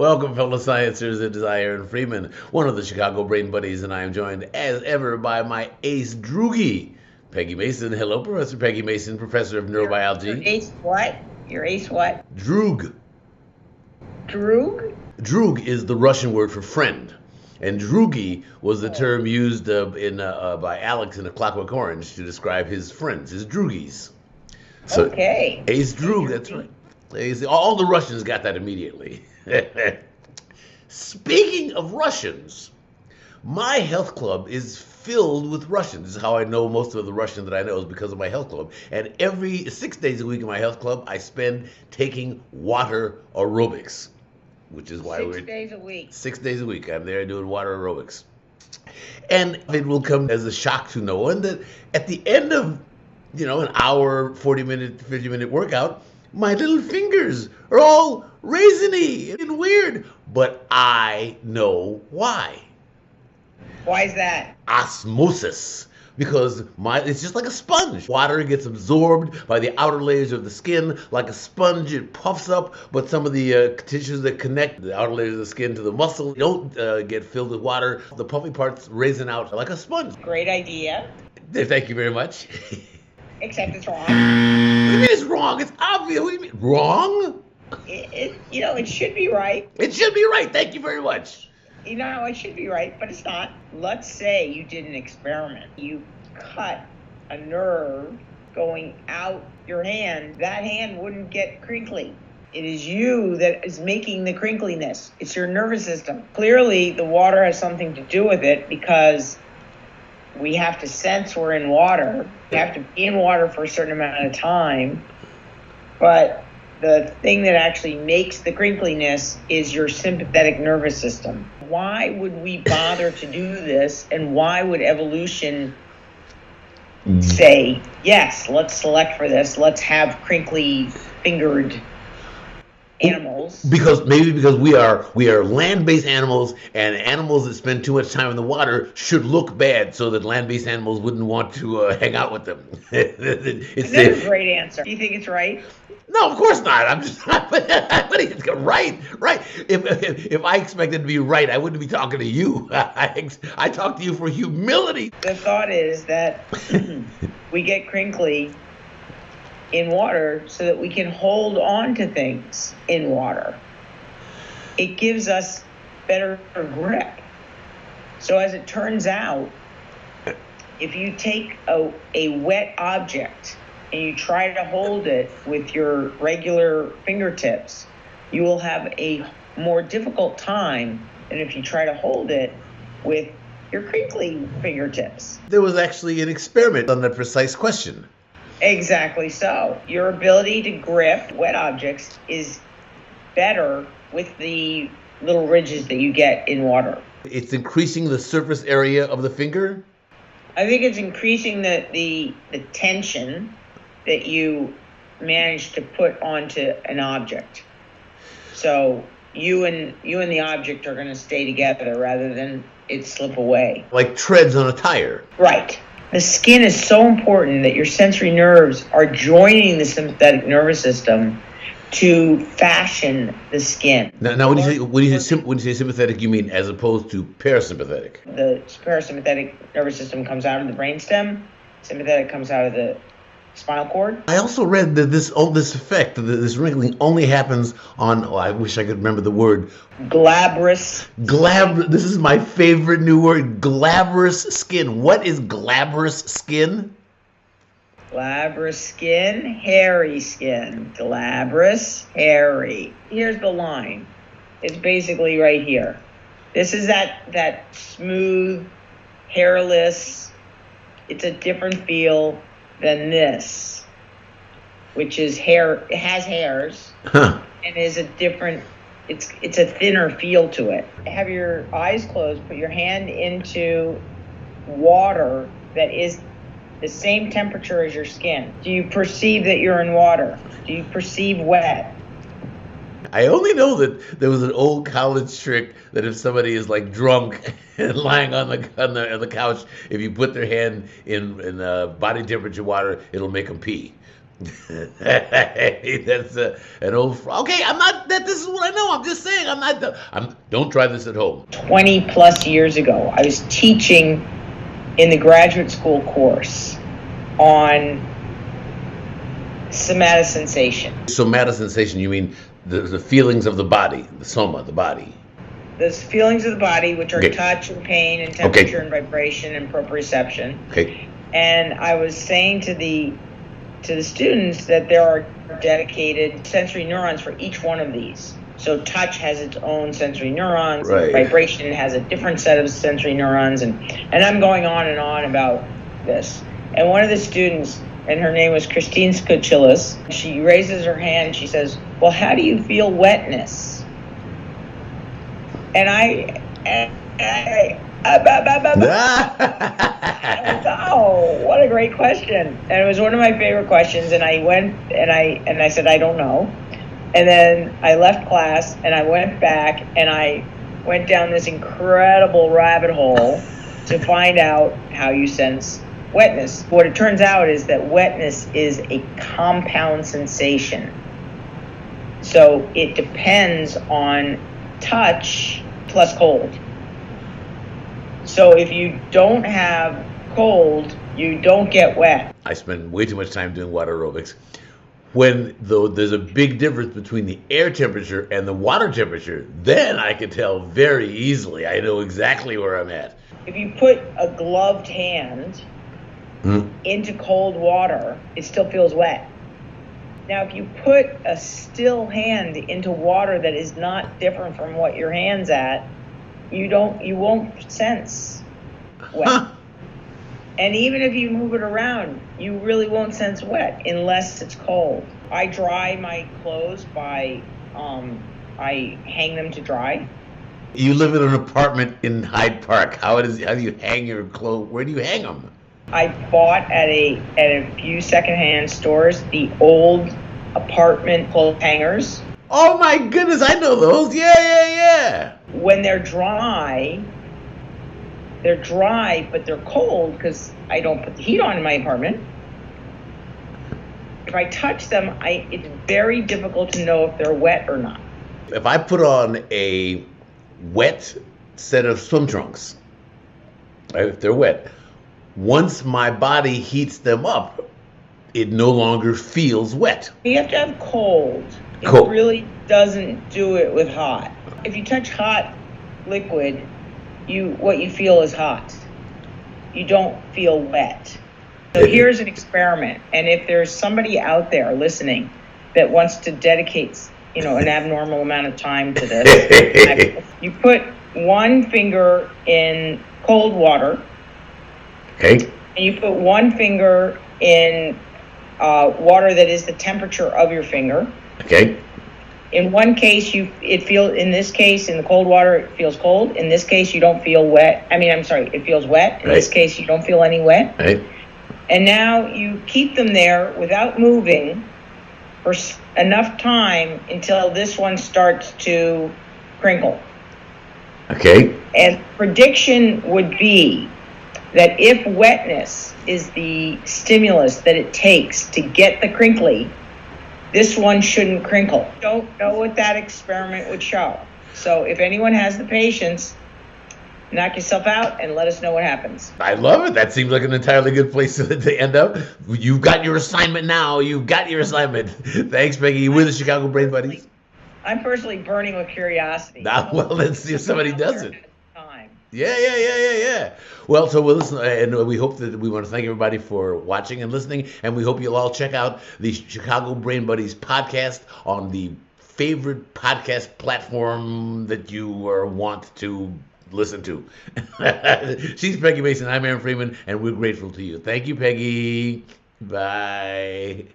Welcome, fellow sciencers. It is I, Aaron Freeman, one of the Chicago Brain Buddies, and I am joined, as ever, by my ace droogie, Peggy Mason. Hello, Professor Peggy Mason, Professor of Neurobiology. Your ace what? Your ace what? Droog. Droog? Droog is the Russian word for friend. And droogie was the term used by Alex in A Clockwork Orange to describe his friends, his droogies. So, okay. Ace Droog, that's right. All the Russians got that immediately. Speaking of Russians, my health club is filled with Russians. This is how I know most of the Russians that I know is because of my health club. And every 6 days a week in my health club, I spend taking water aerobics, which is why 6 days a week. 6 days a week. I'm there doing water aerobics. And it will come as a shock to no one that at the end of, an hour, 40-minute, 50-minute workout, my little fingers are all raisiny and weird. But I know why. Why is that? Osmosis. Because it's just like a sponge. Water gets absorbed by the outer layers of the skin. Like a sponge, it puffs up, but some of the tissues that connect the outer layers of the skin to the muscle don't get filled with water. The puffy parts raisin out like a sponge. Great idea. Thank you very much. Except it's wrong. What do you mean it's wrong? It's obvious. What do you mean? Wrong? It should be right. It should be right. Thank you very much. It should be right, but it's not. Let's say you did an experiment. You cut a nerve going out your hand. That hand wouldn't get crinkly. It is you that is making the crinkliness. It's your nervous system. Clearly, the water has something to do with it because we have to sense we're in water. We have to be in water for a certain amount of time. But the thing that actually makes the crinkliness is your sympathetic nervous system. Why would we bother to do this? And why would evolution say, yes, let's select for this. Let's have crinkly fingered animals. Because we are land-based animals, and animals that spend too much time in the water should look bad, so that land-based animals wouldn't want to hang out with them. That's a great answer. Do you think it's right? No, of course not. I'm just not. But it's right. If I expected to be right, I wouldn't be talking to you. I talk to you for humility. The thought is that we get crinkly in water so that we can hold on to things in water. It gives us better grip. So as it turns out, if you take a wet object and you try to hold it with your regular fingertips, you will have a more difficult time than if you try to hold it with your crinkly fingertips. There was actually an experiment on that precise question. Exactly so. Your ability to grip wet objects is better with the little ridges that you get in water. It's increasing the surface area of the finger? I think it's increasing the tension that you manage to put onto an object. So you and the object are going to stay together rather than it slip away. Like treads on a tire. Right. The skin is so important that your sensory nerves are joining the sympathetic nervous system to fashion the skin. Now when you say sympathetic, you mean as opposed to parasympathetic? The parasympathetic nervous system comes out of the brainstem. Sympathetic comes out of the spinal cord. I also read that this effect, this wrinkling, only happens on, I wish I could remember the word. Glabrous. This is my favorite new word, glabrous skin. What is glabrous skin? Glabrous skin, hairy skin. Glabrous, hairy. Here's the line. It's basically right here. This is that smooth, hairless. It's a different feel than this, which is hair. It has hairs and is a different. It's a thinner feel to it. Have your eyes closed. Put your hand into water that is the same temperature as your skin. Do you perceive that you're in water? Do you perceive wet? I only know that there was an old college trick that if somebody is like drunk and lying on the couch, if you put their hand in body temperature water, it'll make them pee. That's an old. Okay, I'm not. This is what I know. I'm just saying. I'm not. Don't try this at home. 20 plus years ago, I was teaching in the graduate school course on somatosensation. Somatosensation. You mean the feelings of the body, the soma, the body. Those feelings of the body, which are Okay. touch and pain and temperature and vibration and proprioception. Okay. And I was saying to the students that there are dedicated sensory neurons for each one of these. So touch has its own sensory neurons, Right. Vibration has a different set of sensory neurons, and I'm going on and on about this. And one of the students, and her name was Christine Skochilis, she raises her hand and she says, well, how do you feel wetness? And oh, what a great question. And it was one of my favorite questions. And I went and I said, I don't know. And then I left class and I went back and I went down this incredible rabbit hole to find out how you sense wetness. What it turns out is that wetness is a compound sensation. So it depends on touch plus cold. So if you don't have cold, you don't get wet. I spend way too much time doing water aerobics. When though there's a big difference between the air temperature and the water temperature, then I can tell very easily. I know exactly where I'm at. If you put a gloved hand into cold water, it still feels wet. Now, if you put a still hand into water that is not different from what your hand's at, you won't sense wet. Huh. And even if you move it around, you really won't sense wet unless it's cold. I dry my clothes by, I hang them to dry. You live in an apartment in Hyde Park. How do you hang your clothes? Where do you hang them? I bought at a few secondhand stores the old apartment clothes hangers. Oh my goodness, I know those. Yeah. When they're dry, but they're cold because I don't put the heat on in my apartment. If I touch them, it's very difficult to know if they're wet or not. If I put on a wet set of swim trunks, right, if they're wet, once my body heats them up, it no longer feels wet. You have to have cold. It Cold. really doesn't do it with hot. If you touch hot liquid, what you feel is hot. You don't feel wet. So here's an experiment. And if there's somebody out there listening that wants to dedicate, an abnormal amount of time to this, you put one finger in cold water. Okay. And you put one finger in water that is the temperature of your finger. Okay. In one case, in this case, in the cold water, it feels cold. In this case, you don't feel wet. It feels wet. In this case, you don't feel any wet. Right. And now you keep them there without moving for enough time until this one starts to crinkle. Okay. And prediction would be that if wetness is the stimulus that it takes to get the crinkly, this one shouldn't crinkle. Don't know what that experiment would show. So if anyone has the patience, knock yourself out and let us know what happens. I love it. That seems like an entirely good place to end up. You've got your assignment now. You've got your assignment. Thanks, Peggy. We're the Chicago Brain Buddies. I'm personally burning with curiosity. Well, let's see if somebody does it. Yeah. Well, so we'll listen, and we hope that we want to thank everybody for watching and listening, and we hope you'll all check out the Chicago Brain Buddies podcast on the favorite podcast platform that you want to listen to. She's Peggy Mason. I'm Aaron Freeman, and we're grateful to you. Thank you, Peggy. Bye.